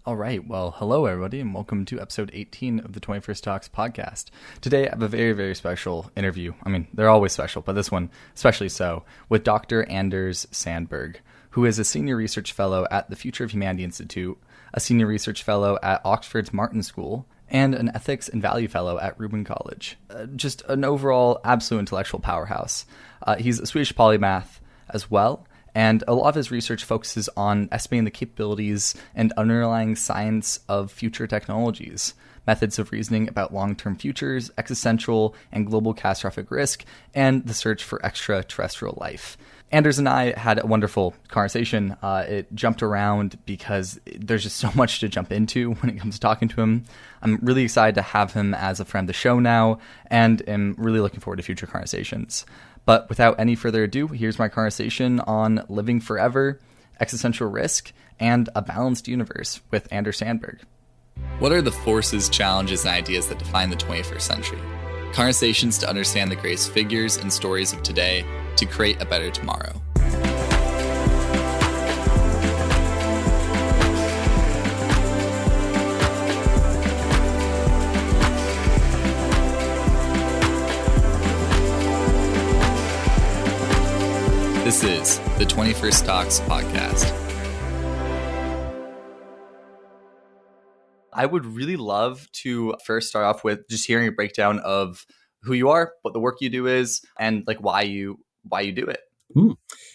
All right. Well, hello, everybody, and welcome to episode 18 of the 21st Talks podcast. Today, I have a very, very special interview. I mean, they're always special, but this one especially so, with Dr. Anders Sandberg, who is a senior research fellow at the Future of Humanity Institute, a senior research fellow at Oxford's Martin School, and an ethics and value fellow at Reuben College. Just an overall absolute intellectual powerhouse. He's a Swedish polymath as well. And a lot of his research focuses on estimating the capabilities and underlying science of future technologies, methods of reasoning about long-term futures, existential and global catastrophic risk, and the search for extraterrestrial life. Anders and I had a wonderful conversation. It jumped around because there's just so much to jump into when it comes to talking to him. I'm really excited to have him as a friend of the show now, and am really looking forward to future conversations. But without any further ado, here's my conversation on living forever, existential risk, and a balanced universe with Anders Sandberg. What are the forces, challenges, and ideas that define the 21st century? Conversations to understand the greatest figures and stories of today to create a better tomorrow. This is the 21st Talks podcast. I would really love to first start off with just hearing a breakdown of who you are, what the work you do is, and like why you do it.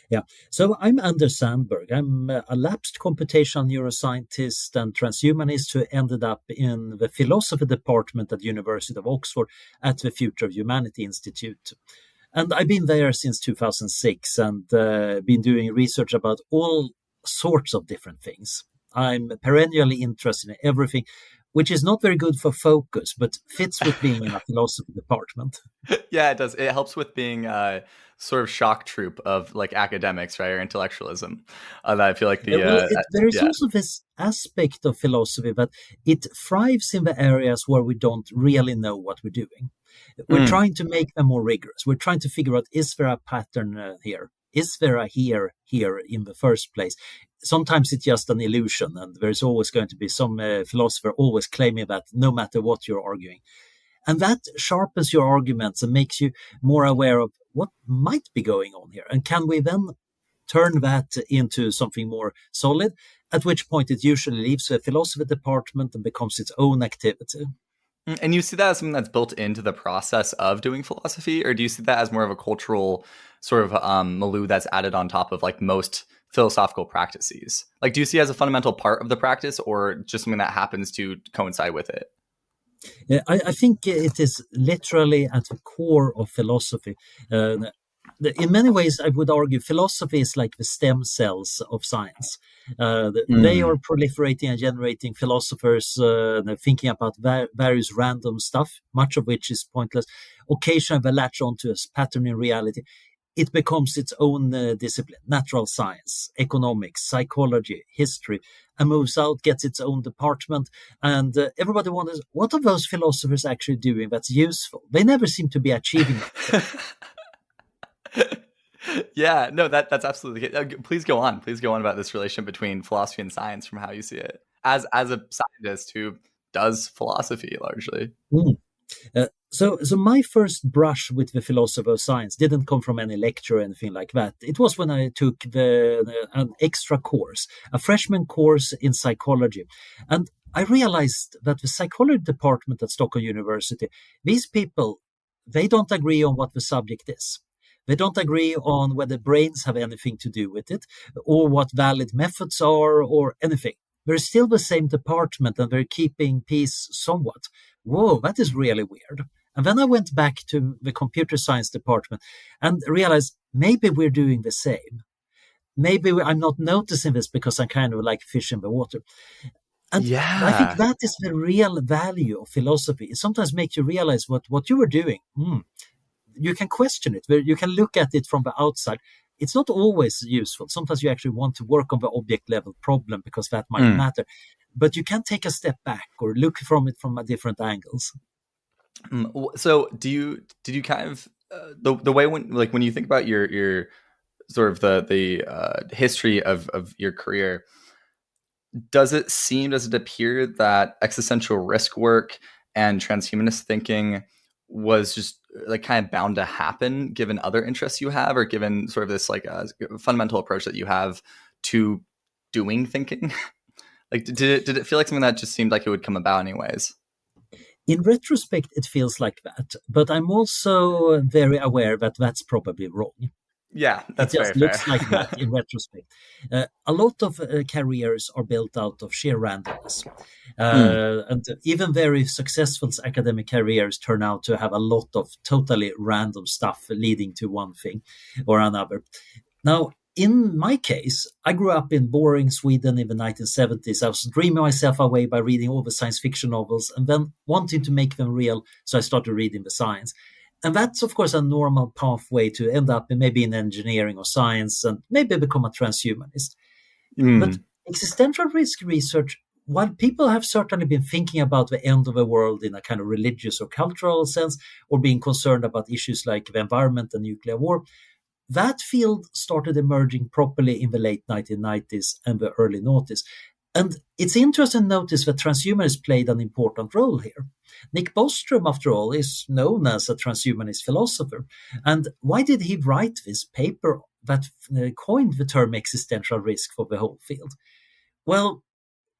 Yeah, so I'm Anders Sandberg. I'm a lapsed computational neuroscientist and transhumanist who ended up in the philosophy department at the University of Oxford at the Future of Humanity Institute. And I've been there since 2006 and been doing research about all sorts of different things. I'm perennially interested in everything, which is not very good for focus, but fits with being in a philosophy department. Yeah, it does. It helps with being a sort of shock troop of like academics, right, or intellectualism. I feel like there is also this aspect of philosophy that it thrives in the areas where we don't really know what we're doing. We're trying to make them more rigorous. We're trying to figure out, is there a pattern here? Is there a here in the first place? Sometimes it's just an illusion, and there's always going to be some philosopher always claiming that no matter what you're arguing. And that sharpens your arguments and makes you more aware of what might be going on here. And can we then turn that into something more solid, at which point it usually leaves the philosophy department and becomes its own activity. And you see that as something that's built into the process of doing philosophy, or do you see that as more of a cultural sort of milieu that's added on top of like most philosophical practices? Like, do you see it as a fundamental part of the practice, or just something that happens to coincide with it? I think it is literally at the core of philosophy. In many ways, I would argue philosophy is like the stem cells of science. They are proliferating and generating philosophers, thinking about various random stuff, much of which is pointless. Occasionally, they latch onto a pattern in reality. It becomes its own discipline: natural science, economics, psychology, history, and moves out, gets its own department. And everybody wonders, what are those philosophers actually doing that's useful? They never seem to be achieving it. Yeah, no, that's absolutely it. Please go on. Please go on about this relation between philosophy and science from how you see it as a scientist who does philosophy largely. So my first brush with the philosophy of science didn't come from any lecture or anything like that. It was when I took an extra course, a freshman course in psychology. And I realized that the psychology department at Stockholm University, these people, they don't agree on what the subject is. They don't agree on whether brains have anything to do with it, or what valid methods are, or anything. They're still the same department, and they're keeping peace somewhat. Whoa, that is really weird. And then I went back to the computer science department and realized maybe we're doing the same. Maybe I'm not noticing this because I'm kind of like fish in the water. And I think that is the real value of philosophy. It sometimes makes you realize what you were doing. You can question it. You can look at it from the outside. It's not always useful. Sometimes you actually want to work on the object level problem because that might matter. But you can take a step back or look from it from a different angles. So did you kind of the way when you think about your sort of the history of your career, does it appear that existential risk work and transhumanist thinking was just like kind of bound to happen given other interests you have, or given sort of this like fundamental approach that you have to doing thinking? Like, did it feel like something that just seemed like it would come about anyways? In retrospect, it feels like that, but I'm also very aware that that's probably wrong. Yeah, It that's just very fair. looks like that in retrospect. A lot of careers are built out of sheer randomness. Mm, And even very successful academic careers turn out to have a lot of totally random stuff leading to one thing or another. Now, in my case, I grew up in boring Sweden in the 1970s. I was dreaming myself away by reading all the science fiction novels and then wanting to make them real. So I started reading the science. And that's, of course, a normal pathway to end up in maybe in engineering or science and maybe become a transhumanist. But mm, existential risk research, while people have certainly been thinking about the end of the world in a kind of religious or cultural sense, or being concerned about issues like the environment and nuclear war, that field started emerging properly in the late 1990s and the early noughties. And it's interesting to notice that transhumanism played an important role here. Nick Bostrom, after all, is known as a transhumanist philosopher. And why did he write this paper that coined the term existential risk for the whole field? Well,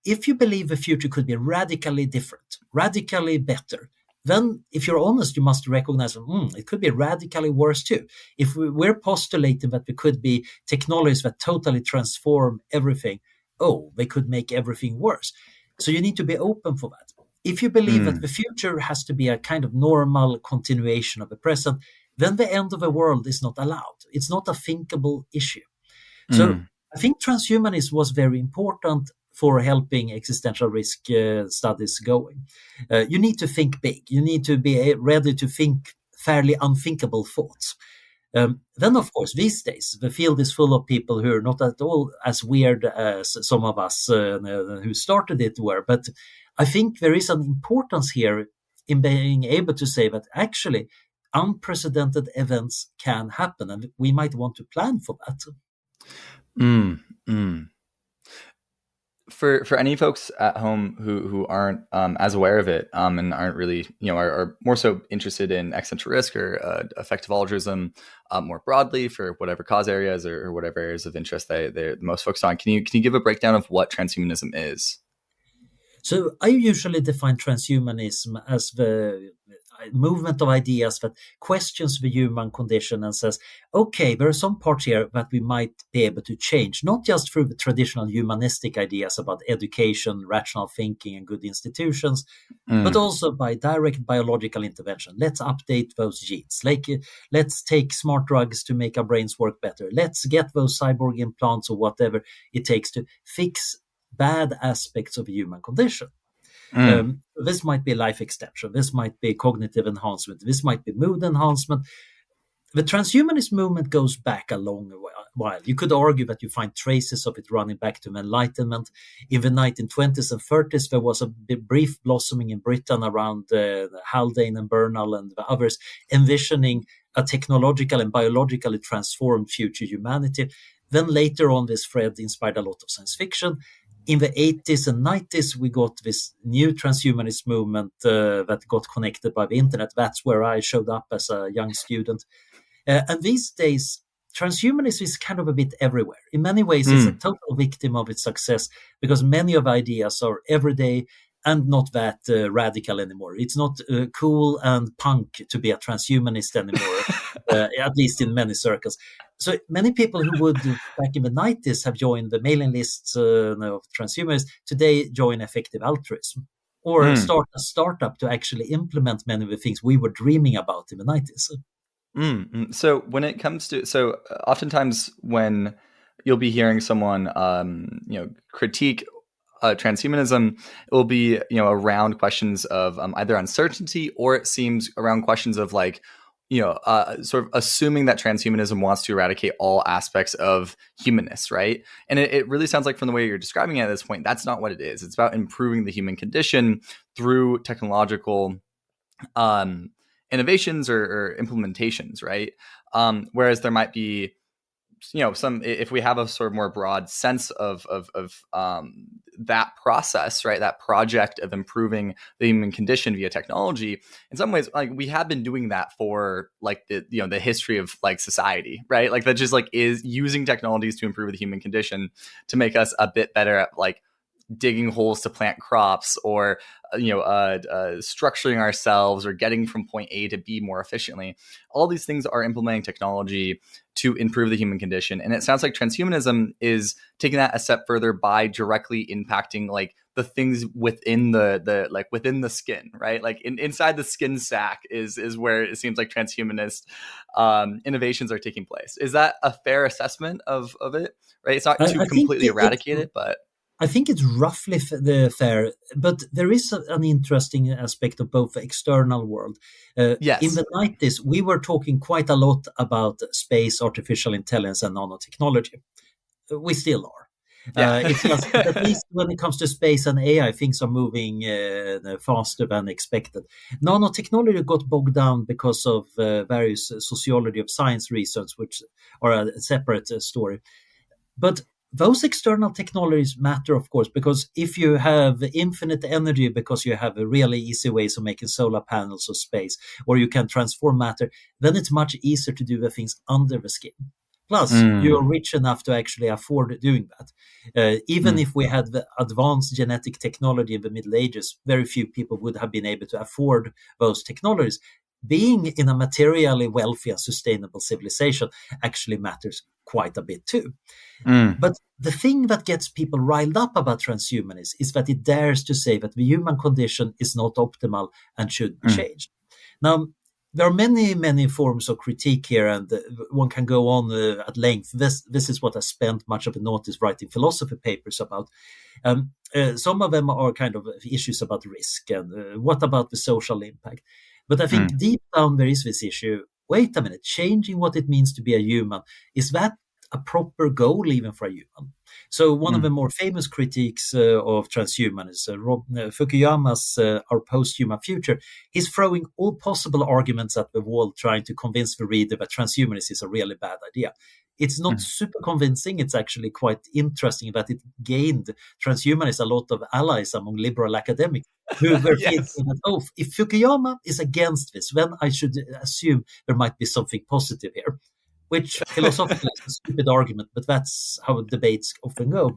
if you believe the future could be radically different, radically better, then if you're honest, you must recognize it could be radically worse too. If we're postulating that there could be technologies that totally transform everything, oh, they could make everything worse. So you need to be open for that. If you believe that mm, the future has to be a kind of normal continuation of the present, then the end of the world is not allowed. It's not a thinkable issue. So mm, I think transhumanism was very important for helping existential risk studies going. You need to think big. You need to be ready to think fairly unthinkable thoughts. Then, of course, these days, the field is full of people who are not at all as weird as some of us who started it were. But I think there is an importance here in being able to say that actually unprecedented events can happen, and we might want to plan for that. mm, mm. For any folks at home who aren't as aware of it, and aren't really, are more so interested in existential risk or effective altruism more broadly for whatever cause areas or whatever areas of interest they're most focused on, can you give a breakdown of what transhumanism is? So I usually define transhumanism as the movement of ideas that questions the human condition and says, okay, there are some parts here that we might be able to change, not just through the traditional humanistic ideas about education, rational thinking, and good institutions, but Mm, also by direct biological intervention. Let's update those genes. Let's take smart drugs to make our brains work better. Let's get those cyborg implants or whatever it takes to fix bad aspects of the human condition. mm, This might be life extension. This might be cognitive enhancement. This might be mood enhancement. The transhumanist movement goes back a long while. You could argue that you find traces of it running back to Enlightenment. In the 1920s and 30s, there was a brief blossoming in Britain around Haldane and Bernal and the others, envisioning a technological and biologically transformed future humanity. Then later on, this thread inspired a lot of science fiction. In the 80s and 90s, we got this new transhumanist movement that got connected by the internet. That's where I showed up as a young student. And these days, transhumanism is kind of a bit everywhere. In many ways, it's a mm. total victim of its success because many of the ideas are everyday and not that radical anymore. It's not cool and punk to be a transhumanist anymore, at least in many circles. So many people who would, back in the 90s, have joined the mailing lists of transhumanists today join effective altruism or Mm, start a startup to actually implement many of the things we were dreaming about in the 90s. So when it comes to oftentimes when you'll be hearing someone critique transhumanism, it will be around questions of either uncertainty, or it seems around questions of like sort of assuming that transhumanism wants to eradicate all aspects of humanness, right? And it really sounds like, from the way you're describing it at this point, that's not what it is. It's about improving the human condition through technological um, innovations or implementations, right? Whereas there might be some, if we have a sort of more broad sense of that process, right, that project of improving the human condition via technology, in some ways, like, we have been doing that for like the history of like society, right? Like, that just like is using technologies to improve the human condition to make us a bit better at like digging holes to plant crops, or structuring ourselves, or getting from point A to B more efficiently. All these things are implementing technology to improve the human condition. And it sounds like transhumanism is taking that a step further by directly impacting like the things within the like within the skin, right? Like inside the skin sac is where it seems like transhumanist innovations are taking place. Is that a fair assessment of it? Right? It's not to I think completely eradicate it, but I think it's roughly the fair, but there is an interesting aspect of both the external world. In yes. the 90s, we were talking quite a lot about space, artificial intelligence, and nanotechnology. We still are. Yeah. It's just that at least when it comes to space and AI, things are moving faster than expected. Nanotechnology got bogged down because of various sociology of science reasons, which are a separate story. But those external technologies matter, of course, because if you have infinite energy because you have a really easy ways of making solar panels or space, or you can transform matter, then it's much easier to do the things under the skin. Plus, you're Mm. rich enough to actually afford doing that. Even Mm. if we had the advanced genetic technology in the Middle Ages, very few people would have been able to afford those technologies. Being in a materially wealthy and sustainable civilization actually matters quite a bit too. Mm. But the thing that gets people riled up about transhumanism is that it dares to say that the human condition is not optimal and should be Mm. changed. Now, there are many, many forms of critique here, and one can go on at length. This is what I spent much of the notice writing philosophy papers about. Some of them are kind of issues about risk and what about the social impact. But I think Mm. deep down there is this issue. Wait a minute, changing what it means to be a human, is that a proper goal even for a human? So one of Mm. the more famous critiques of transhumanism, Fukuyama's Our Post-Human Future, he's throwing all possible arguments at the wall, trying to convince the reader that transhumanism is a really bad idea. It's not Mm. super convincing. It's actually quite interesting that it gained transhumanists a lot of allies among liberal academics who were thinking Yes. that, oh, if Fukuyama is against this, then I should assume there might be something positive here, which philosophically is a stupid argument, but that's how debates often go.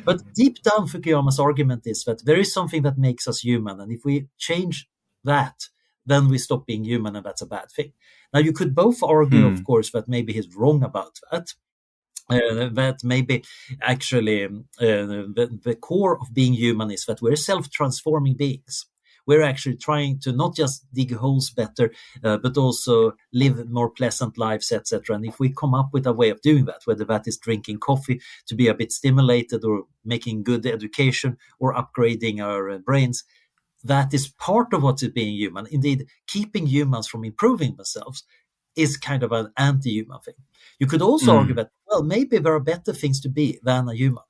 But deep down, Fukuyama's argument is that there is something that makes us human, and if we change that, then we stop being human, and that's a bad thing. Now, you could both argue, of Hmm. course, that maybe he's wrong about that. That maybe actually the core of being human is that we're self-transforming beings. We're actually trying to not just dig holes better, but also live more pleasant lives, etc. And if we come up with a way of doing that, whether that is drinking coffee to be a bit stimulated, or making good education, or upgrading our brains, that is part of what is being human. Indeed, keeping humans from improving themselves is kind of an anti-human thing. You could also argue Mm. that, well, maybe there are better things to be than a human.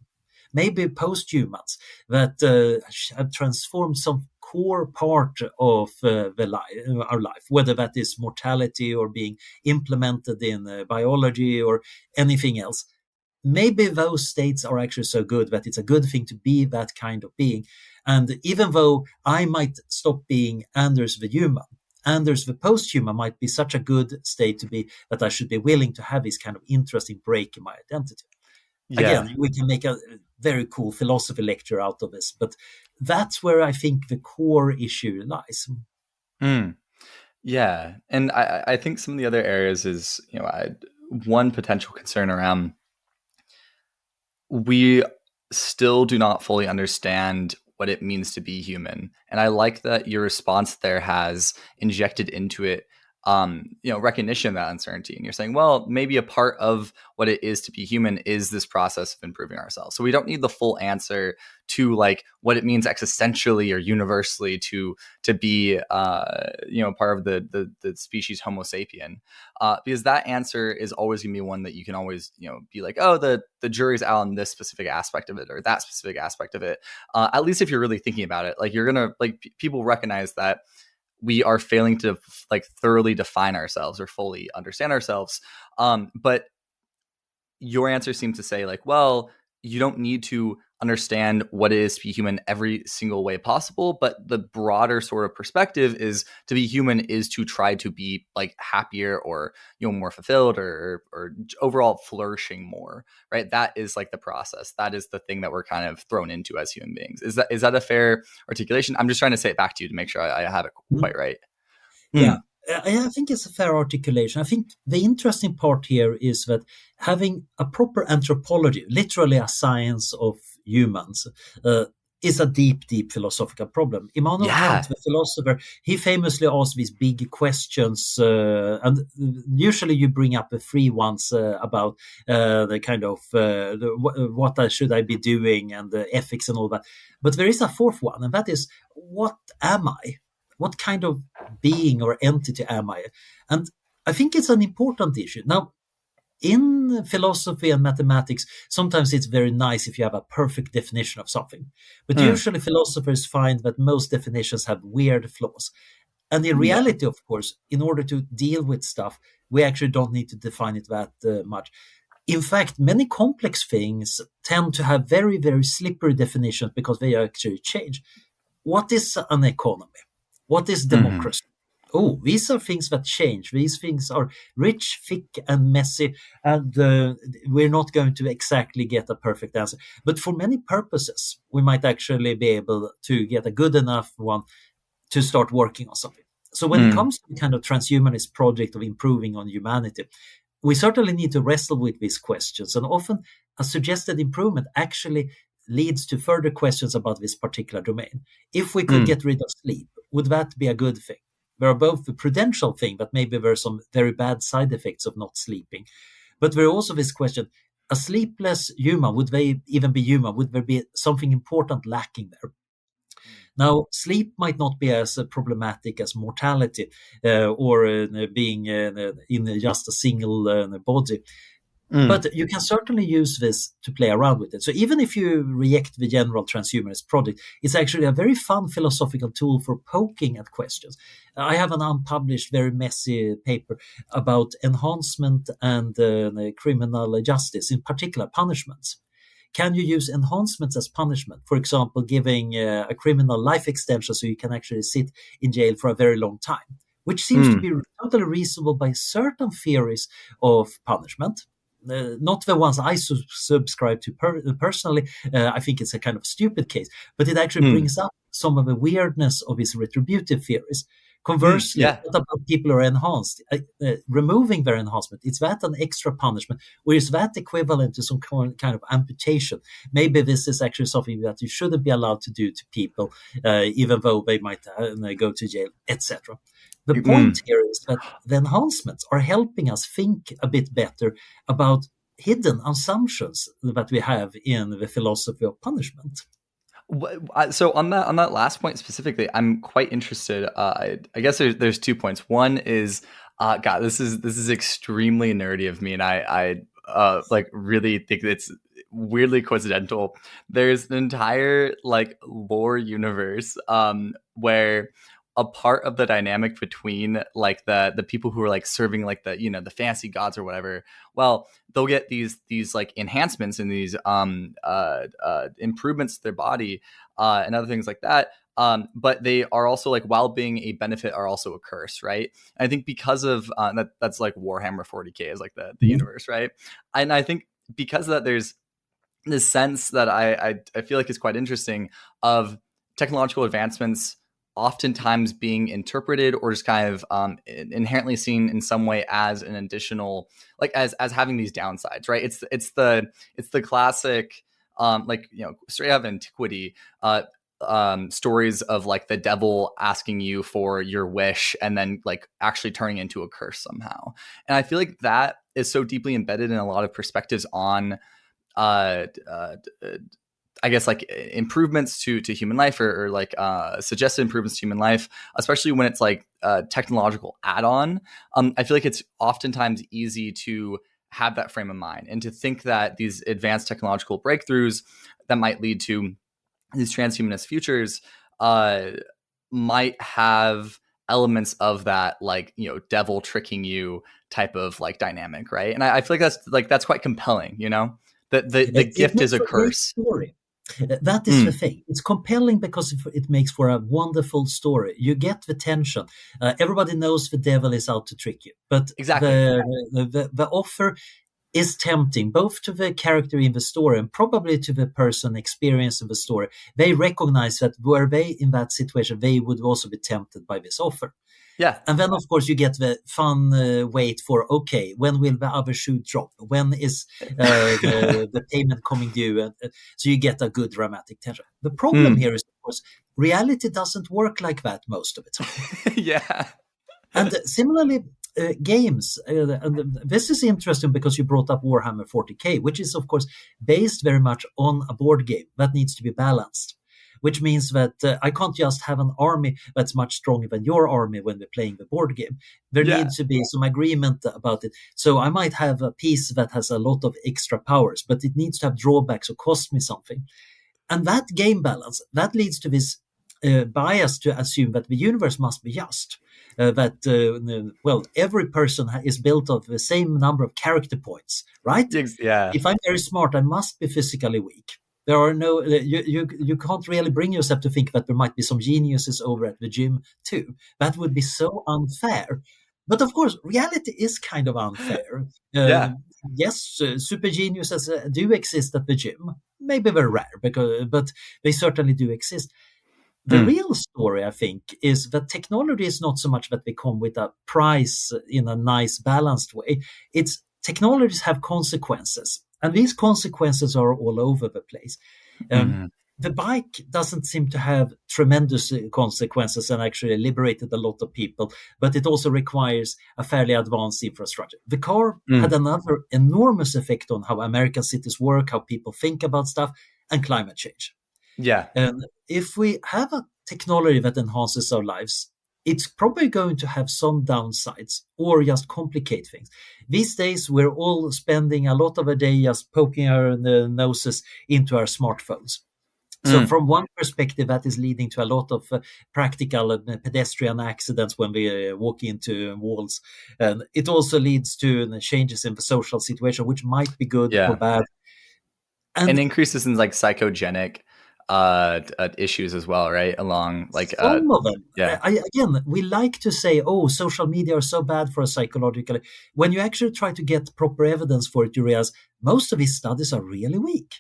Maybe post-humans that have transformed some core part of our life, whether that is mortality or being implemented in biology or anything else. Maybe those states are actually so good that it's a good thing to be that kind of being. And even though I might stop being Anders the human, Anders the post-human might be such a good state to be that I should be willing to have this kind of interesting break in my identity. Yeah. Again, we can make a very cool philosophy lecture out of this, but that's where I think the core issue lies. Mm. Yeah. And I think some of the other areas is, one potential concern around, we still do not fully understand what it means to be human. And I like that your response there has injected into it, recognition of that uncertainty. And you're saying, well, maybe a part of what it is to be human is this process of improving ourselves. So we don't need the full answer to like what it means existentially or universally to be, part of the species Homo sapien, because that answer is always going to be one that you can always, be like, oh, the jury's out on this specific aspect of it or that specific aspect of it. At least if you're really thinking about it, like you're gonna like people recognize that we are failing to like thoroughly define ourselves or fully understand ourselves. But your answer seems to say like, well, you don't need to understand what it is to be human every single way possible, but the broader sort of perspective is to be human is to try to be like happier or, you know, more fulfilled or overall flourishing more, right? That is like the process. That is the thing that we're kind of thrown into as human beings. Is that a fair articulation? I'm just trying to say it back to you to make sure I have it quite right. Yeah, I think it's a fair articulation. I think the interesting part here is that having a proper anthropology, literally a science of humans, is a deep, deep philosophical problem. Immanuel Kant, the philosopher, he famously asked these big questions, and usually you bring up the three ones about the kind of what should I be doing and the ethics and all that. But there is a fourth one, and that is, what am I? What kind of being or entity am I? And I think it's an important issue. Now, in philosophy and mathematics, sometimes it's very nice if you have a perfect definition of something. But usually philosophers find that most definitions have weird flaws. And in reality, of course, in order to deal with stuff, we actually don't need to define it that much. In fact, many complex things tend to have very, very slippery definitions because they actually change. What is an economy? What is democracy? Oh, these are things that change. These things are rich, thick, and messy, and we're not going to exactly get a perfect answer. But for many purposes, we might actually be able to get a good enough one to start working on something. So when it comes to the kind of transhumanist project of improving on humanity, we certainly need to wrestle with these questions. And often a suggested improvement actually leads to further questions about this particular domain. If we could get rid of sleep, would that be a good thing? There are both the prudential thing, but maybe there are some very bad side effects of not sleeping. But there are also this question, a sleepless human, would they even be human? Would there be something important lacking there? Now, sleep might not be as problematic as mortality or being in just a single body. But you can certainly use this to play around with it. So even if you reject the general transhumanist project, it's actually a very fun philosophical tool for poking at questions. I have an unpublished, very messy paper about enhancement and criminal justice, in particular punishments. Can you use enhancements as punishment? For example, giving a criminal life extension so you can actually sit in jail for a very long time, which seems to be totally reasonable by certain theories of punishment. Not the ones I subscribe to personally. I think it's a kind of stupid case, but it actually brings up some of the weirdness of his retributive theories. Conversely, what about people who are enhanced? Removing their enhancement, is that an extra punishment? Or is that equivalent to some kind of amputation? Maybe this is actually something that you shouldn't be allowed to do to people, even though they might go to jail, etc. The point here is that the enhancements are helping us think a bit better about hidden assumptions that we have in the philosophy of punishment. So on that last point specifically, I'm quite interested. I guess there's 2 points. One is, God, this is extremely nerdy of me, and I like really think it's weirdly coincidental. There's an entire like lore universe where a part of the dynamic between like the people who are like serving like the, you know, the fancy gods or whatever, well, they'll get these like enhancements and these improvements to their body and other things like that. But they are also like, while being a benefit, are also a curse, right? And I think because of that's like Warhammer 40K is like the universe, right? And I think because of that, there's this sense that I feel like is quite interesting of technological advancements oftentimes being interpreted or just kind of inherently seen in some way as an additional, like as having these downsides, right? It's the classic like, you know, straight out of antiquity stories of like the devil asking you for your wish and then like actually turning into a curse somehow. And I feel like that is so deeply embedded in a lot of perspectives on I guess like improvements to human life or like suggested improvements to human life, especially when it's like a technological add-on. I feel like it's oftentimes easy to have that frame of mind and to think that these advanced technological breakthroughs that might lead to these transhumanist futures might have elements of that, like, you know, devil tricking you type of like dynamic, right? And I feel like that's quite compelling, you know, that the It gift is makes a for a great curse. story. That is the Mm, thing. It's compelling because it makes for a wonderful story. You get the tension. Everybody knows the devil is out to trick you, but exactly. the offer is tempting both to the character in the story and probably to the person experiencing the story. They recognize that were they in that situation, they would also be tempted by this offer. Yeah. And then, of course, you get the fun wait for, okay, when will the other shoe drop? When is the payment coming due? So you get a good dramatic tension. The problem Mm. here is, of course, reality doesn't work like that most of the time. Yeah. And similarly, games, and this is interesting because you brought up Warhammer 40K, which is, of course, based very much on a board game that needs to be balanced. Which means that I can't just have an army that's much stronger than your army when we're playing the board game. There Yeah. needs to be some agreement about it. So I might have a piece that has a lot of extra powers, but it needs to have drawbacks or cost me something. And that game balance, that leads to this bias to assume that the universe must be just. Every person is built of the same number of character points, right? Yeah. If I'm very smart, I must be physically weak. There are no you can't really bring yourself to think that there might be some geniuses over at the gym too. That would be so unfair. But of course, reality is kind of unfair. Yeah. Yes, super geniuses do exist at the gym. Maybe they're rare, but they certainly do exist. The Mm. real story, I think, is that technology is not so much that they come with a price in a nice, balanced way. It's technologies have consequences, and these consequences are all over the place. Um, Mhm. the bike doesn't seem to have tremendous consequences and actually liberated a lot of people, but it also requires a fairly advanced infrastructure. The car had Mm. another enormous effect on how American cities work, how people think about stuff, and climate change. Yeah. And if we have a technology that enhances our lives, it's probably going to have some downsides or just complicate things. These days, we're all spending a lot of a day just poking our noses into our smartphones. So, Mm. from one perspective, that is leading to a lot of practical pedestrian accidents when we walk into walls. And it also leads to changes in the social situation, which might be good or Yeah. bad. And And increases in like psychogenic issues as well, right? Along like some of them, yeah. again, we like to say, oh, social media are so bad for us psychologically. When you actually try to get proper evidence for it, you realize most of these studies are really weak.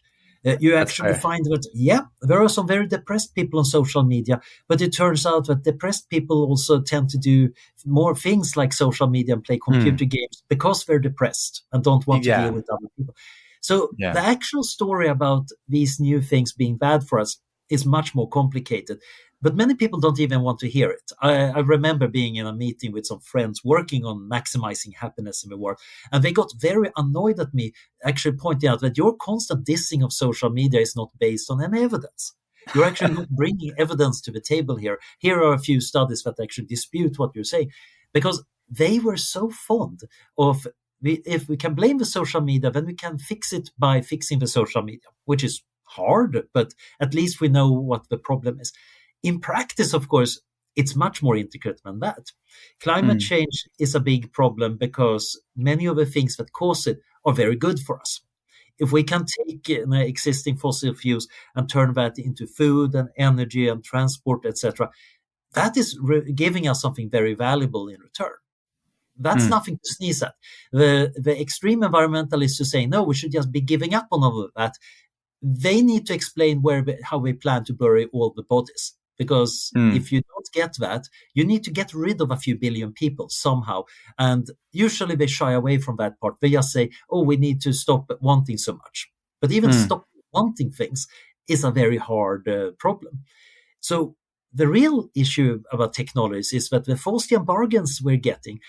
You That's actually fair. find that, yeah, there are some very depressed people on social media, but it turns out that depressed people also tend to do more things like social media and play Mm. computer games because they're depressed and don't want to deal Yeah. with other people. So Yeah. the actual story about these new things being bad for us is much more complicated. But many people don't even want to hear it. I remember being in a meeting with some friends working on maximizing happiness in the world, and they got very annoyed at me, actually pointing out that your constant dissing of social media is not based on any evidence. You're actually not bringing evidence to the table here. Here are a few studies that actually dispute what you're saying, because they were so fond of. If we can blame the social media, then we can fix it by fixing the social media, which is hard, but at least we know what the problem is. In practice, of course, it's much more intricate than that. Climate Mm. change is a big problem because many of the things that cause it are very good for us. If we can take existing fossil fuels and turn that into food and energy and transport, etc., that is giving us something very valuable in return. That's Mm. nothing to sneeze at. The extreme environmentalists who say, no, we should just be giving up on all of that, they need to explain how they plan to bury all the bodies. Because Mm. if you don't get that, you need to get rid of a few billion people somehow. And usually they shy away from that part. They just say, oh, we need to stop wanting so much. But even Mm. stop wanting things is a very hard problem. So the real issue about technologies is that the Faustian bargains we're getting,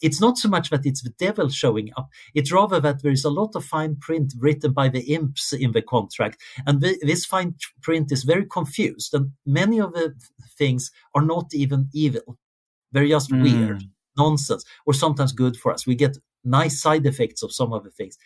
it's not so much that it's the devil showing up. It's rather that there is a lot of fine print written by the imps in the contract. And this fine print is very confused. And many of the things are not even evil. They're just weird, Mm. nonsense, or sometimes good for us. We get nice side effects of some of the things.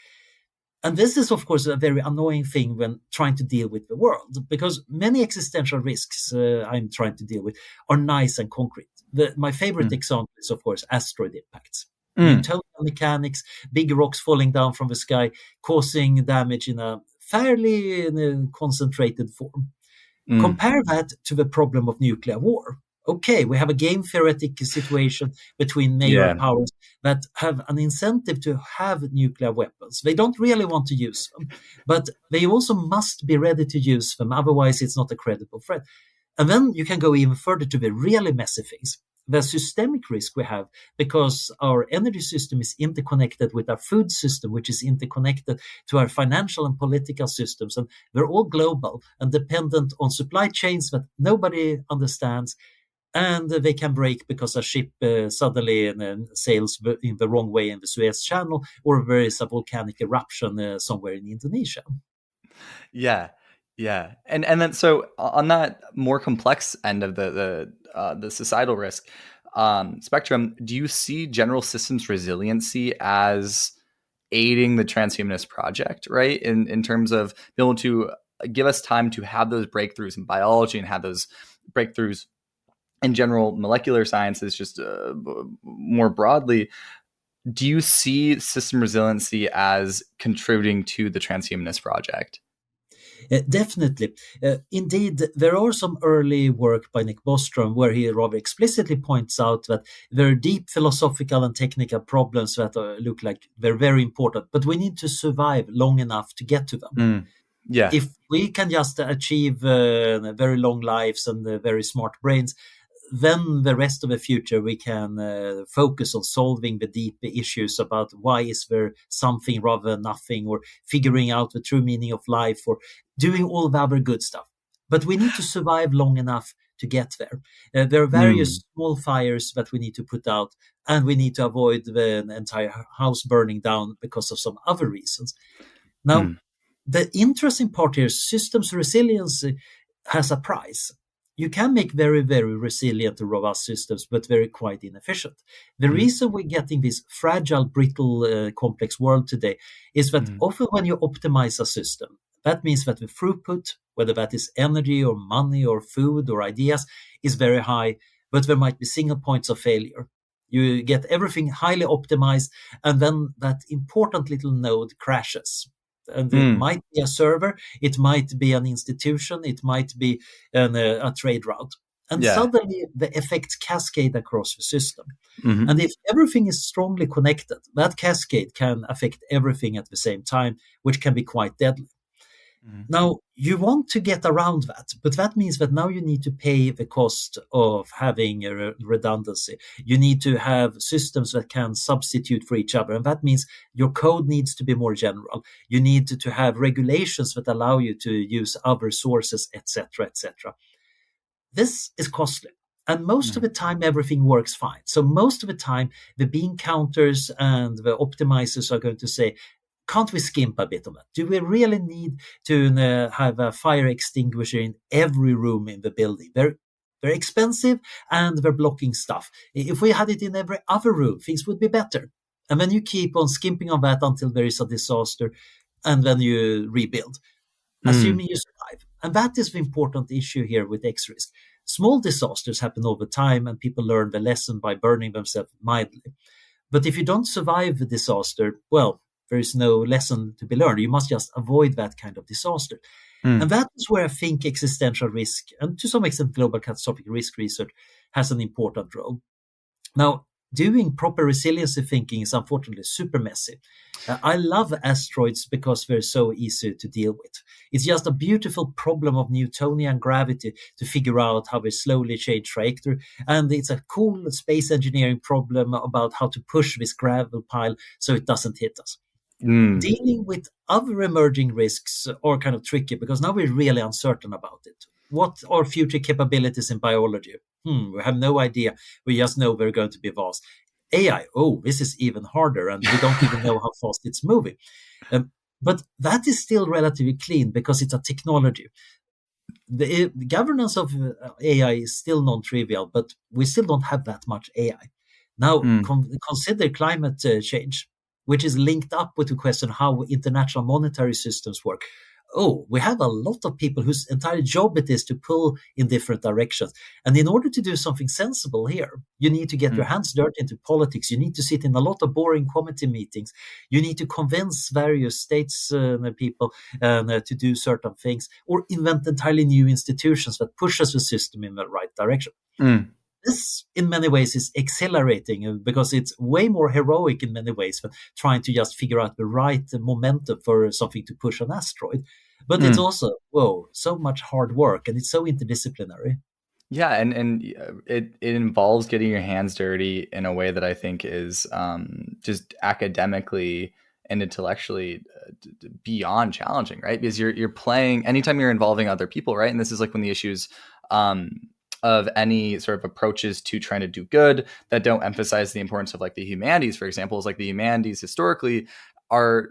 And this is, of course, a very annoying thing when trying to deal with the world, because many existential risks I'm trying to deal with are nice and concrete. My favorite example is, of course, asteroid impacts. Mm. Newtonian mechanics, big rocks falling down from the sky, causing damage in a fairly concentrated form. Compare that to the problem of nuclear war. Okay, we have a game theoretic situation between major powers that have an incentive to have nuclear weapons. They don't really want to use them, but they also must be ready to use them. Otherwise, it's not a credible threat. And then you can go even further to the really messy things. The systemic risk we have because our energy system is interconnected with our food system, which is interconnected to our financial and political systems. And we're all global and dependent on supply chains that nobody understands. And they can break because a ship suddenly sails in the wrong way in the Suez Channel, or there is a volcanic eruption somewhere in Indonesia. Yeah. Yeah. And then so on that more complex end of the societal risk spectrum, do you see general systems resiliency as aiding the transhumanist project, right? In terms of being able to give us time to have those breakthroughs in biology and have those breakthroughs in general molecular sciences, just more broadly. Do you see system resiliency as contributing to the transhumanist project? Definitely. Indeed, there are some early work by Nick Bostrom where he rather explicitly points out that there are deep philosophical and technical problems that look like they're very important, but we need to survive long enough to get to them. Yeah. If we can just achieve very long lives and very smart brains, then the rest of the future we can focus on solving the deep issues about why is there something rather than nothing, or figuring out the true meaning of life, or doing all the other good stuff. But we need to survive long enough to get there. There are various small fires that we need to put out, and we need to avoid the entire house burning down because of some other reasons. Now, the interesting part here is systems resilience has a price. You can make very, very resilient and robust systems, but very quite inefficient. The reason we're getting this fragile, brittle, complex world today is that often when you optimize a system, that means that the throughput, whether that is energy or money or food or ideas, is very high, but there might be single points of failure. You get everything highly optimized, and then that important little node crashes. And it might be a server, it might be an institution, it might be a trade route. And suddenly the effects cascade across the system. And if everything is strongly connected, that cascade can affect everything at the same time, which can be quite deadly. Now, you want to get around that, but that means that now you need to pay the cost of having a redundancy. You need to have systems that can substitute for each other, and that means your code needs to be more general. You need to have regulations that allow you to use other sources, etc., etc. This is costly. And most of the time, everything works fine. So most of the time, the bean counters and the optimizers are going to say, can't we skimp a bit on that? Do we really need to have a fire extinguisher in every room in the building? They're expensive and they're blocking stuff. If we had it in every other room, things would be better. And then you keep on skimping on that until there is a disaster, and then you rebuild, assuming you survive. And that is the important issue here with X-Risk. Small disasters happen over time, and people learn the lesson by burning themselves mildly. But if you don't survive the disaster, well, there is no lesson to be learned. You must just avoid that kind of disaster. And that is where I think existential risk, and to some extent global catastrophic risk research, has an important role. Now, doing proper resiliency thinking is unfortunately super messy. I love asteroids because they're so easy to deal with. It's just a beautiful problem of Newtonian gravity to figure out how they slowly change trajectory. And it's a cool space engineering problem about how to push this gravel pile so it doesn't hit us. Dealing with other emerging risks are kind of tricky because now we're really uncertain about it. What are future capabilities in biology? We have no idea. We just know they're going to be vast. AI, this is even harder, and we don't even know how fast it's moving. But that is still relatively clean because it's a technology. The governance of AI is still non-trivial, but we still don't have that much AI. Now, consider climate change, which is linked up with the question how international monetary systems work. oh, we have a lot of people whose entire job it is to pull in different directions. And in order to do something sensible here, you need to get your hands dirty into politics. You need to sit in a lot of boring committee meetings. You need to convince various states people to do certain things, or invent entirely new institutions that pushes the system in the right direction. Mm. This, in many ways, is exhilarating because it's way more heroic in many ways than trying to just figure out the right momentum for something to push an asteroid. But it's also, whoa, so much hard work, and it's so interdisciplinary. Yeah, and it involves getting your hands dirty in a way that I think is just academically and intellectually beyond challenging, right? Because you're playing anytime you're involving other people, right? And this is like when the issues of any sort of approaches to trying to do good that don't emphasize the importance of like the humanities, for example, is like the humanities historically are,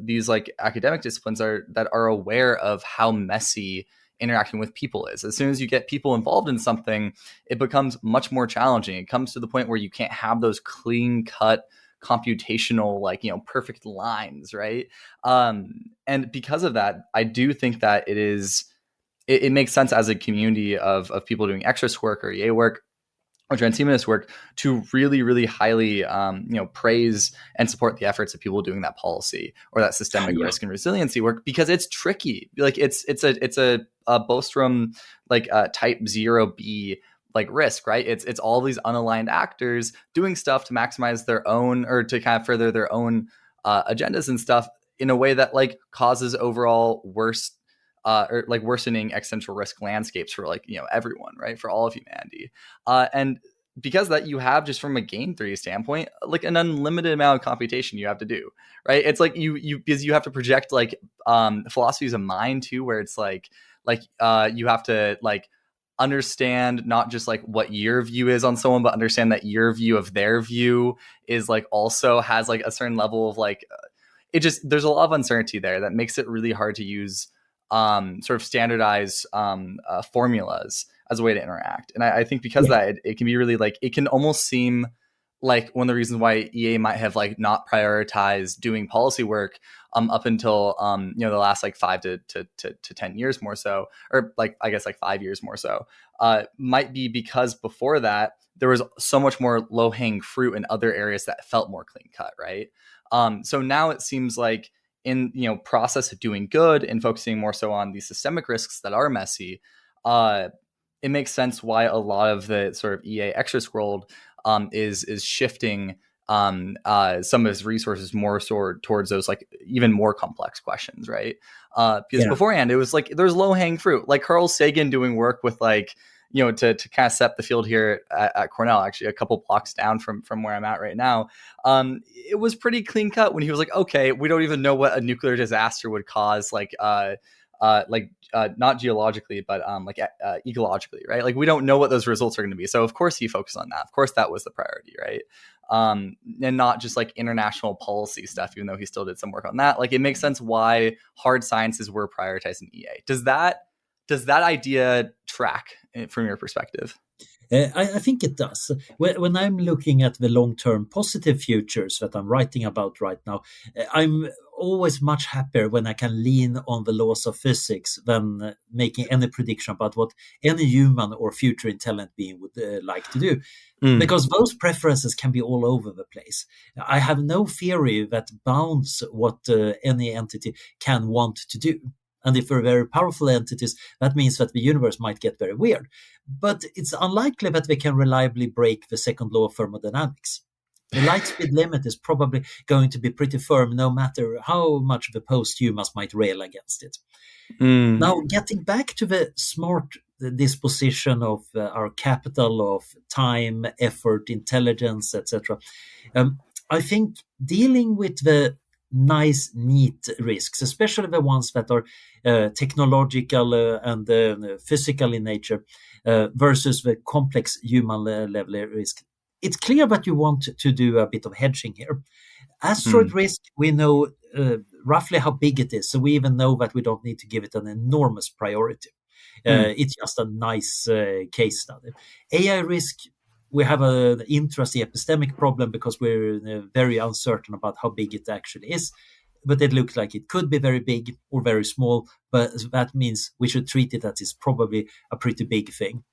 these like academic disciplines that are aware of how messy interacting with people is. As soon as you get people involved in something, it becomes much more challenging. It comes to the point where you can't have those clean cut computational, perfect lines, right? And because of that, I do think that it makes sense as a community of people doing extras work or EA work or transhumanist work to really, really highly, praise and support the efforts of people doing that policy or that systemic risk and resiliency work, because it's tricky. Like it's a Bostrom type 0B risk, right? It's all these unaligned actors doing stuff to maximize their own or to kind of further their own agendas and stuff in a way that causes overall worsening existential risk landscapes for everyone, right? For all of humanity. And because of that, you have, just from a game theory standpoint, an unlimited amount of computation you have to do, right? It's because you have to project philosophies of mind too, where it's you have to understand not just what your view is on someone, but understand that your view of their view is also has a certain level of there's a lot of uncertainty there that makes it really hard to use sort of standardized formulas as a way to interact. And I think because of that, it can be really it can almost seem like one of the reasons why EA might have not prioritized doing policy work up until the last 5 to 10 years more so, or I guess 5 years more so, might be because before that there was so much more low-hanging fruit in other areas that felt more clean cut, right? So now it seems like in process of doing good and focusing more so on these systemic risks that are messy, it makes sense why a lot of the sort of EA extras world is shifting some of its resources more towards those even more complex questions, right? Because beforehand it was there's low hanging fruit, like Carl Sagan doing work with to kind of set the field here at Cornell, actually a couple blocks down from where I'm at right now. It was pretty clean cut when he was okay, we don't even know what a nuclear disaster would cause, not geologically, but ecologically, right? We don't know what those results are going to be. So of course he focused on that. Of course that was the priority, right? And not just international policy stuff, even though he still did some work on that. It makes sense why hard sciences were prioritized in EA. Does that idea track from your perspective? I think it does. When I'm looking at the long-term positive futures that I'm writing about right now, I'm always much happier when I can lean on the laws of physics than making any prediction about what any human or future intelligent being would like to do. Because those preferences can be all over the place. I have no theory that bounds what any entity can want to do. And if we're very powerful entities, that means that the universe might get very weird. But it's unlikely that they can reliably break the second law of thermodynamics. The light speed limit is probably going to be pretty firm, no matter how much the posthumans might rail against it. Now, getting back to the smart disposition of our capital of time, effort, intelligence, etc., I think dealing with the nice, neat risks, especially the ones that are technological and physical in nature versus the complex human level risk. It's clear that you want to do a bit of hedging here. Asteroid risk, we know roughly how big it is, so we even know that we don't need to give it an enormous priority. It's just a nice case study. AI risk, we have an interesting epistemic problem because we're very uncertain about how big it actually is. but it looks like it could be very big or very small, but that means we should treat it as it's probably a pretty big thing.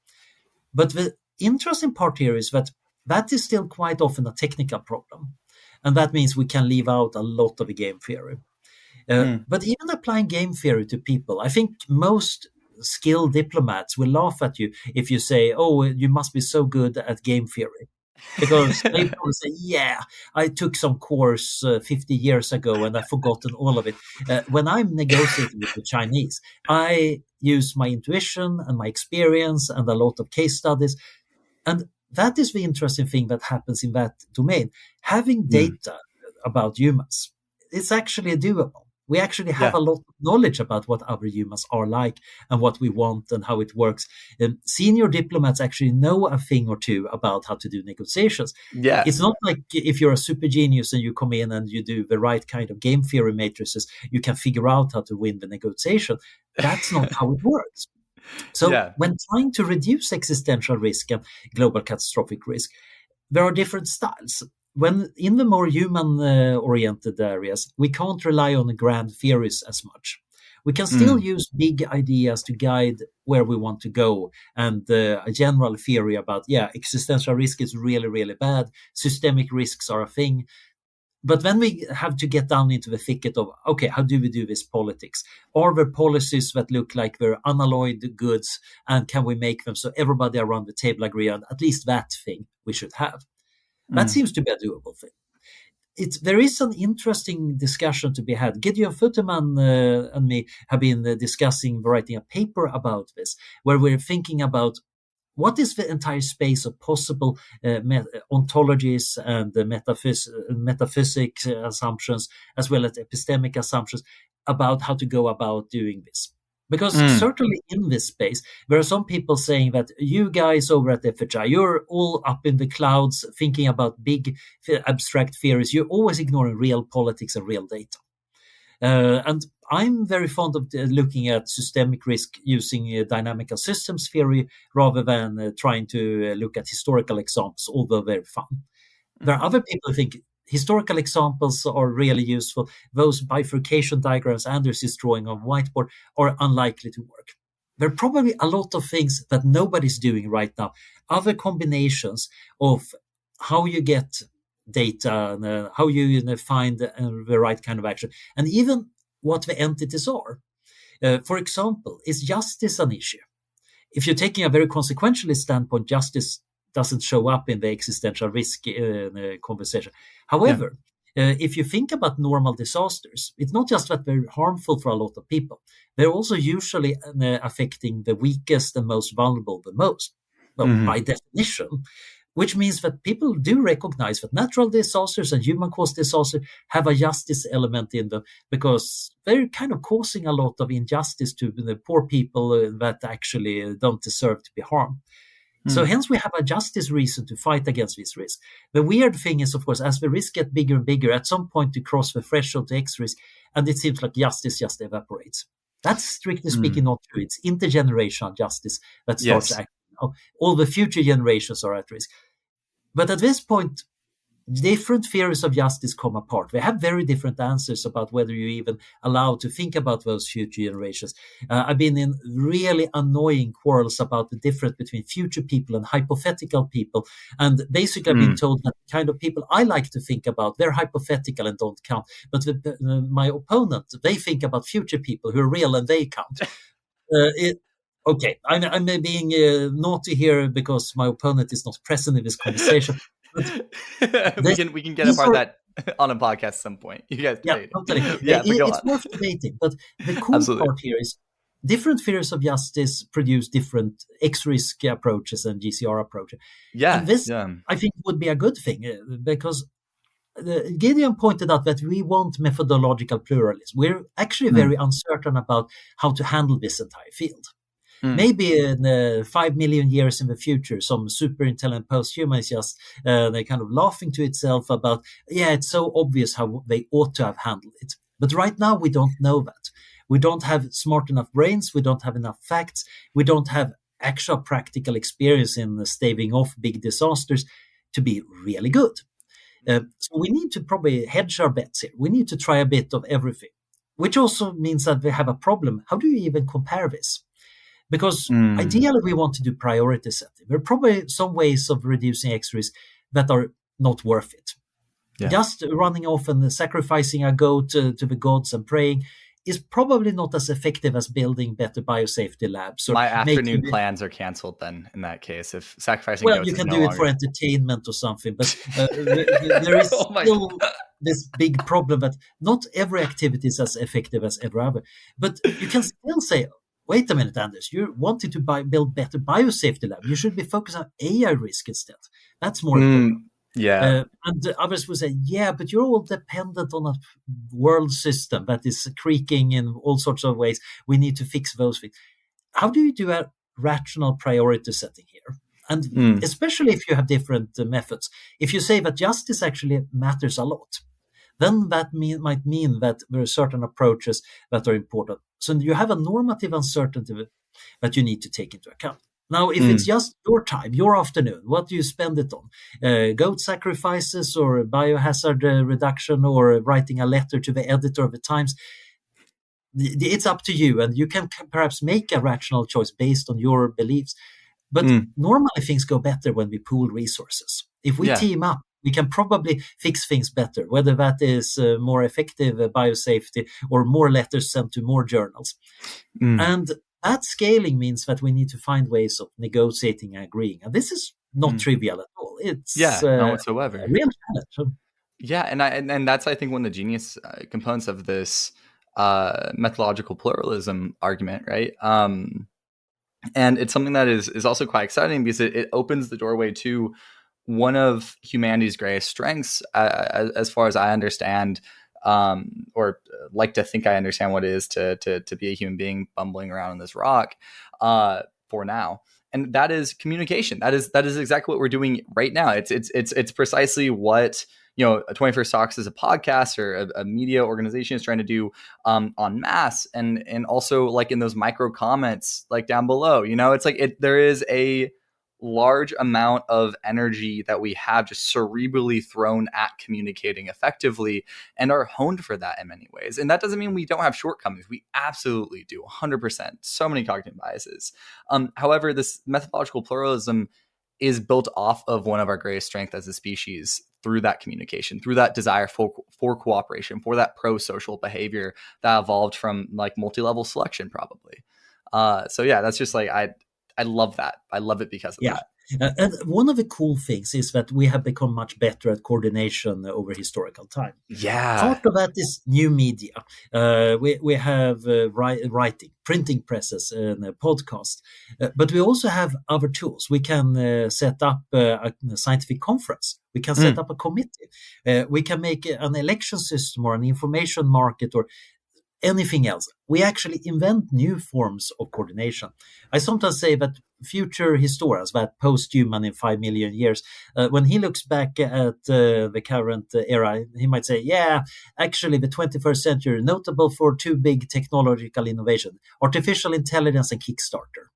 But the interesting part here is that is still quite often a technical problem. And that means we can leave out a lot of the game theory. But even applying game theory to people, I think most skilled diplomats will laugh at you if you say, oh, you must be so good at game theory. Because they probably say, yeah, I took some course 50 years ago and I've forgotten all of it. When I'm negotiating with the Chinese, I use my intuition and my experience and a lot of case studies. And that is the interesting thing that happens in that domain. Having data about humans, it's actually doable. We actually have a lot of knowledge about what other humans are like and what we want and how it works. Senior diplomats actually know a thing or two about how to do negotiations. Yeah. It's not like if you're a super genius and you come in and you do the right kind of game theory matrices, you can figure out how to win the negotiation. That's not how it works. So when trying to reduce existential risk and global catastrophic risk, there are different styles. When in the more human-oriented areas, we can't rely on the grand theories as much. We can still use big ideas to guide where we want to go, and a general theory about, existential risk is really, really bad. Systemic risks are a thing. But then we have to get down into the thicket of, okay, how do we do this politics? Are there policies that look like they're unalloyed goods, and can we make them so everybody around the table agree on at least that thing we should have? That seems to be a doable thing. There is an interesting discussion to be had. Gideon Futterman and me have been discussing, writing a paper about this, where we're thinking about what is the entire space of possible ontologies and metaphysics assumptions, as well as epistemic assumptions about how to go about doing this. Because certainly in this space, there are some people saying that you guys over at FHI, you're all up in the clouds thinking about big abstract theories. You're always ignoring real politics and real data. And I'm very fond of looking at systemic risk using dynamical systems theory rather than trying to look at historical examples, although they're fun. There are other people who think historical examples are really useful. Those bifurcation diagrams Anders is drawing on whiteboard are unlikely to work. There are probably a lot of things that nobody's doing right now. Other combinations of how you get data and how you find the right kind of action, and even what the entities are. For example, is justice an issue? If you're taking a very consequentialist standpoint, justice doesn't show up in the existential risk conversation. However, if you think about normal disasters, it's not just that they're harmful for a lot of people. They're also usually affecting the weakest and most vulnerable the most, by definition, which means that people do recognize that natural disasters and human-caused disasters have a justice element in them because they're kind of causing a lot of injustice to the poor people that actually don't deserve to be harmed. So hence we have a justice reason to fight against this risk. The weird thing is, of course, as the risk gets bigger and bigger, at some point you cross the threshold to X risk, and it seems like justice just evaporates. That's strictly speaking not true. It's intergenerational justice that starts acting now. All the future generations are at risk. But at this point, different theories of justice come apart. They have very different answers about whether you even allow to think about those future generations. I've been in really annoying quarrels about the difference between future people and hypothetical people. And basically I've been told that the kind of people I like to think about, they're hypothetical and don't count. But my opponent, they think about future people who are real and they count. Okay, I'm being naughty here because my opponent is not present in this conversation. we can get about that on a podcast at some point. You guys, totally. It's worth debating. But the cool part here is different theories of justice produce different X-risk approaches and GCR approaches. And this, I think, would be a good thing because Gideon pointed out that we want methodological pluralism. We're actually very uncertain about how to handle this entire field. Maybe in 5 million years in the future, some super intelligent post-human is just they're kind of laughing to itself about, it's so obvious how they ought to have handled it. But right now, we don't know that. We don't have smart enough brains. We don't have enough facts. We don't have actual practical experience in staving off big disasters to be really good. So we need to probably hedge our bets here. We need to try a bit of everything, which also means that we have a problem. How do you even compare this? Because ideally, we want to do priority setting. There are probably some ways of reducing X-rays that are not worth it. Yeah. Just running off and sacrificing a goat to the gods and praying is probably not as effective as building better biosafety labs. My afternoon plans are canceled then in that case. If sacrificing well, goats you can is do no it longer... for entertainment or something, but there is still this big problem that not every activity is as effective as every other. But you can still say, wait a minute, Anders, you're wanting to build better biosafety lab. You should be focused on AI risk instead. That's more important. Yeah. And others will say, yeah, but you're all dependent on a world system that is creaking in all sorts of ways. We need to fix those things. How do you do a rational priority setting here? And especially if you have different methods. If you say that justice actually matters a lot, then that might mean that there are certain approaches that are important. So you have a normative uncertainty that you need to take into account. Now, if it's just your time, your afternoon, what do you spend it on? Goat sacrifices or biohazard reduction or writing a letter to the editor of the Times? It's up to you, and you can perhaps make a rational choice based on your beliefs. But normally things go better when we pool resources. If we team up, we can probably fix things better, whether that is more effective biosafety or more letters sent to more journals. And that scaling means that we need to find ways of negotiating and agreeing. And this is not trivial at all. It's not whatsoever. A real challenge. Yeah, and that's, I think, one of the genius components of this methodological pluralism argument, right? And it's something that is also quite exciting because it opens the doorway to one of humanity's greatest strengths, as far as I understand, or like to think I understand what it is to be a human being bumbling around on this rock for now. And that is communication. That is exactly what we're doing right now. It's precisely what, you know, 21st Talks is a podcast or a media organization is trying to do en masse, and also like in those micro comments like down below. You know, it's like there is a large amount of energy that we have just cerebrally thrown at communicating effectively and are honed for that in many ways. And that doesn't mean we don't have shortcomings. We absolutely do, 100%. So many cognitive biases. However, this methodological pluralism is built off of one of our greatest strengths as a species through that communication, through that desire for cooperation, for that pro-social behavior that evolved from like multi-level selection probably. So yeah, that's just like, I love that. I love it because of that. And one of the cool things is that we have become much better at coordination over historical time. Yeah. Part of that is new media. We have writing, printing presses, and podcast. But we also have other tools. We can set up a scientific conference. We can set up a committee. We can make an election system or an information market or anything else. We actually invent new forms of coordination. I sometimes say that future historians, that post-human in 5 million years, when he looks back at the current era, he might say, yeah, actually the 21st century notable for two big technological innovations, artificial intelligence and Kickstarter.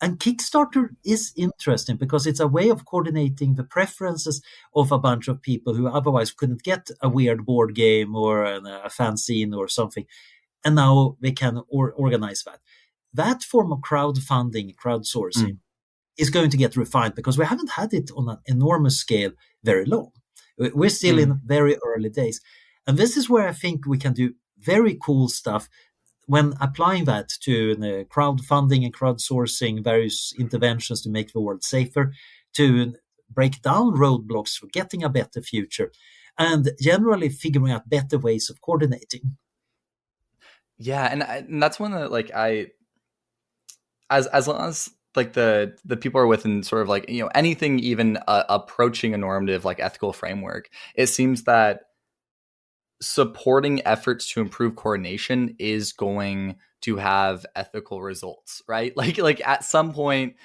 And Kickstarter is interesting because it's a way of coordinating the preferences of a bunch of people who otherwise couldn't get a weird board game or a fanzine or something. And now they can organize that. That form of crowdfunding, crowdsourcing is going to get refined because we haven't had it on an enormous scale very long. We're still in very early days. And this is where I think we can do very cool stuff when applying that to crowdfunding and crowdsourcing, various interventions to make the world safer, to break down roadblocks for getting a better future, and generally figuring out better ways of coordinating. Yeah, and that's one that like as long as like the people are within sort of like, you know, anything even approaching a normative like ethical framework, it seems that supporting efforts to improve coordination is going to have ethical results, right? Like at some point,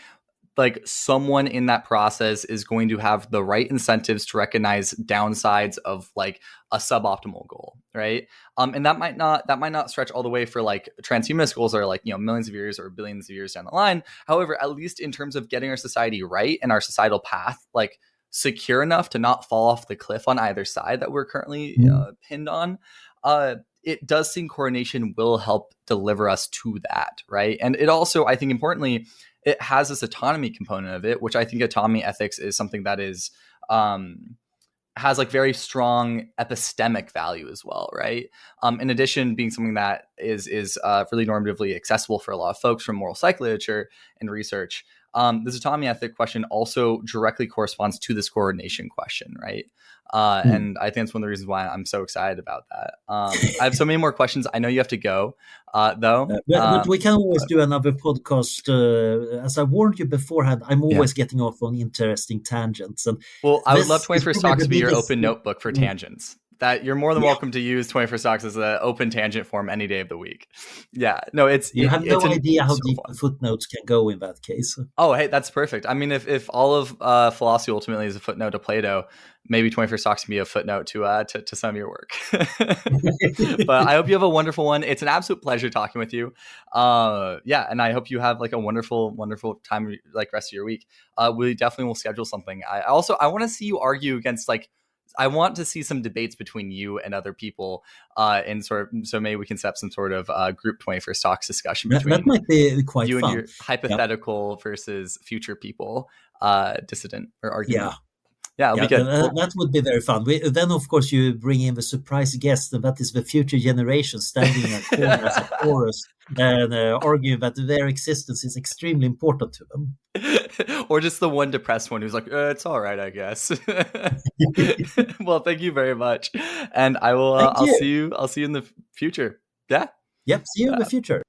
like someone in that process is going to have the right incentives to recognize downsides of like a suboptimal goal, right? And that might not stretch all the way for like transhumanist goals that are like, you know, millions of years or billions of years down the line. However, at least in terms of getting our society right and our societal path, like secure enough to not fall off the cliff on either side that we're currently pinned on, it does seem coordination will help deliver us to that, right? And it also, I think importantly, it has this autonomy component of it, which I think autonomy ethics is something that is has like very strong epistemic value as well, right? In addition, being something that is really normatively accessible for a lot of folks from moral psych literature and research. This autonomy ethic question also directly corresponds to this coordination question, right? And I think that's one of the reasons why I'm so excited about that. I have so many more questions. I know you have to go, though. But we can always do another podcast. As I warned you beforehand, I'm always getting off on interesting tangents. And well, I would love 21st Talks to be your open notebook for tangents. That you're more than welcome to use 21st Talks as an open tangent form any day of the week. Yeah, no, you have no idea how deep the footnotes can go in that case. Oh, hey, that's perfect. I mean, if all of philosophy ultimately is a footnote to Plato, maybe 21st Talks can be a footnote to some of your work. But I hope you have a wonderful one. It's an absolute pleasure talking with you. Yeah, and I hope you have like a wonderful, wonderful time, like rest of your week. We definitely will schedule something. I want to see you argue against I want to see some debates between you and other people, and so maybe we can set up some sort of group 21st Talks discussion between that might be quite you fun. and your hypothetical versus future people dissident or argument. Yeah, it'll be good. That would be very fun. Then, of course, you bring in the surprise guest, and that is the future generation standing in a corner as a chorus and arguing that their existence is extremely important to them. Or just the one depressed one who's like, it's all right, I guess. Well, thank you very much, and I will. I'll see you in the future. Yeah. Yep. See you in the future.